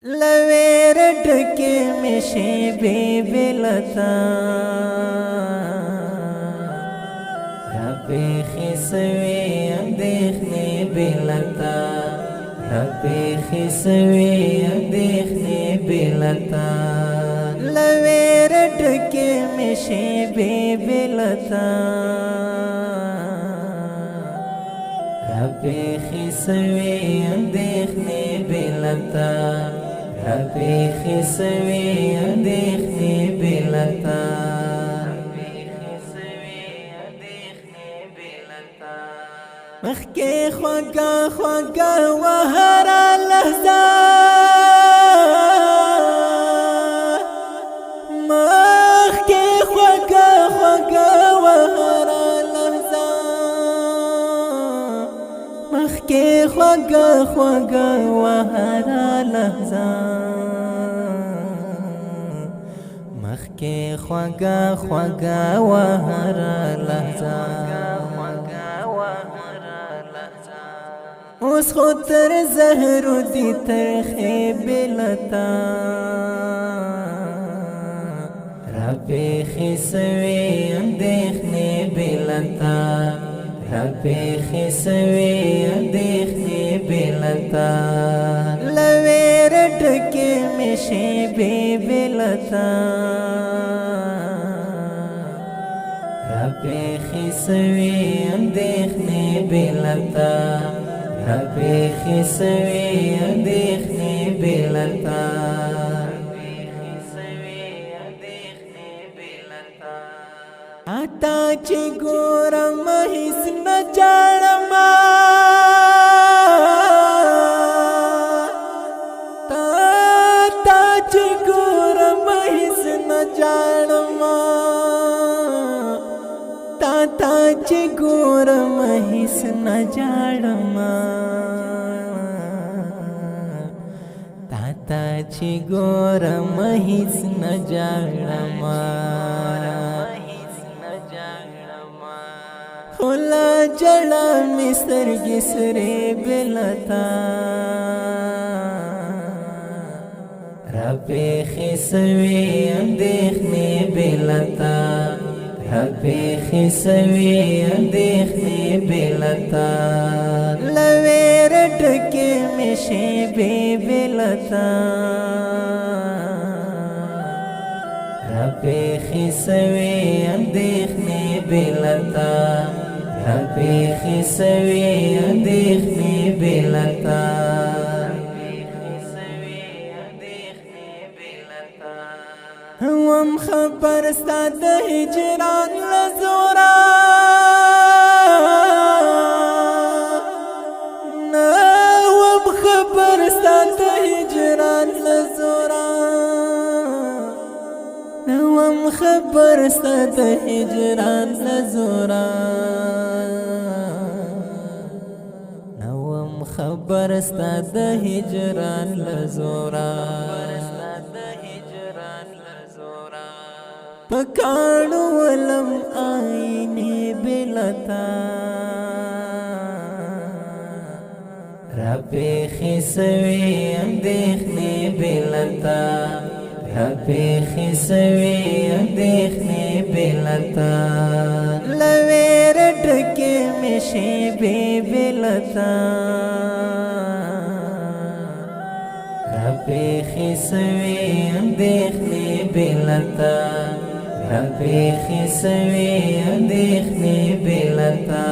लवेर ढके में शेबे बिलता रबे खिसवे देखने बिलता रबे खिसवे देखने बिलता लवेर ढके में शेबे बिलता रबे खिसवे देखने बिलता रबे खिसवे देखने बिलता मखके ख्वागा ख्वागा वहरा लहजा मखके ख्वागा ख्वागा वहरा लहजा मखके ख्वागा ख्वागा वहरा लहजा मखके ख्वागा ख्वागा वहरा लहजा उस खुतर जहरो दी तरखे बिलता रबे खिसवे देखने बिलता रबे खिसवे देखने बिलता लवेर ढके में शेबे बिलता रबे खिसवे देखने बिलता रबे खिसवे देखने बिलता आता चिगोर महिस न जाड़मा ताता चिगोर महिस न जाड़मा ताता चिगोर महिस न जाड़मा ताता चिगोर महिस न जाड़मा खुला जड़ा मिसर गिसरे बिलता रबे खिसवे देखने बिलता रबे खिसवे देखने बिलता लवेर ढके में शेबे बिलता रबे खिसवे देखने बिलता रबे खिसवे देखने बिलता हम खबर साद हिजरान लजोरा हम खबर साद हिजरान लजोरा हम खबर साद हिजरान लजोरा हम खबर साद हिजरान लजोरा पकाड़ू वलम आईने बिलता रबे खिसवे देखने बिलता रबे खिसवे देखने बिलता लवेर ढके में शेबे बिलता रबे खिसवे देखने बिलता रबे खिसवे देखने बिलता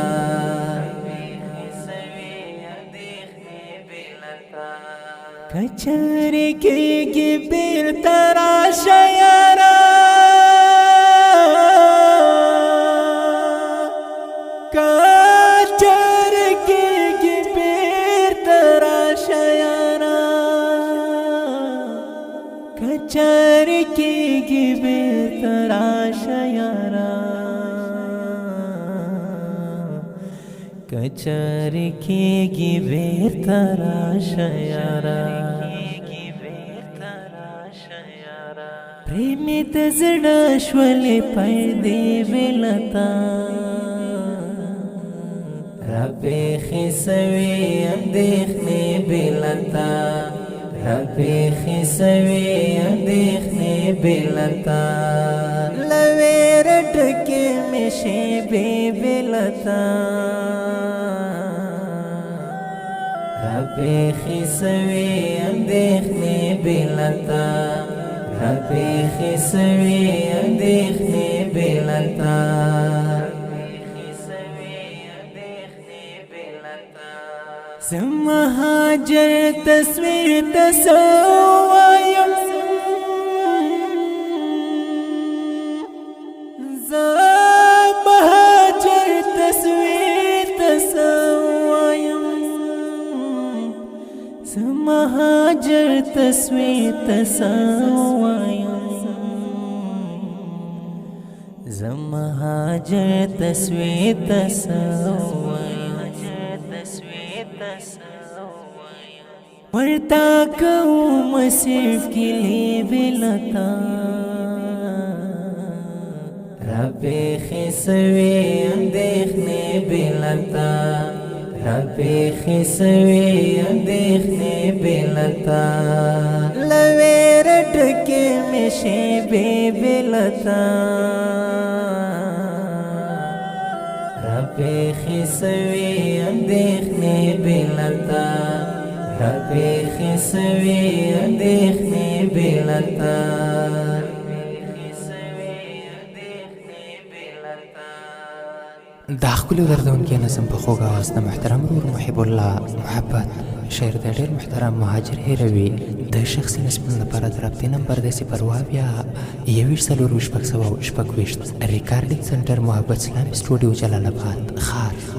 कचरे के बेर तराशयारा कचरे के बेर तराशयारा कचरे के बेर तराशयारा कचर के गिबेर तराशयारा प्रेमित जड़ाश्वले पर्दे बिलता रबे खिसवे देखने बिलता ربي خسوي اندېښنې بلتا لویر ډکې مې شېبې بلتا ربي خسوي اندېښنې بلتا ربي خسوي اندېښنې بلتا مهاجر تصویر تسوایم مهاجر تصویر تسوایم مهاجر تصویر تسوایم مهاجر تصویر تسوایم ورتا کوم صرف کلی بلتا ربي خسوي اندېښنې بلتا ربي خسوي اندېښنې بلتا لویر ډکې مې شېبې بلتا ربي خسوي اندېښنې بلتا ربي خسوي اندېښنې بلتا دا ښکلي دردونکي نظم په خوږ اواز د محترم ورور محب الله محبت شعر د ډېر محترم مهاجر هیروي د شخصي نسبونو لپاره د رابطې نمبر دی 0 اویا 21 ریکارډینګ سنټر محبت اسلامي سټوډیو جلال آباد ښار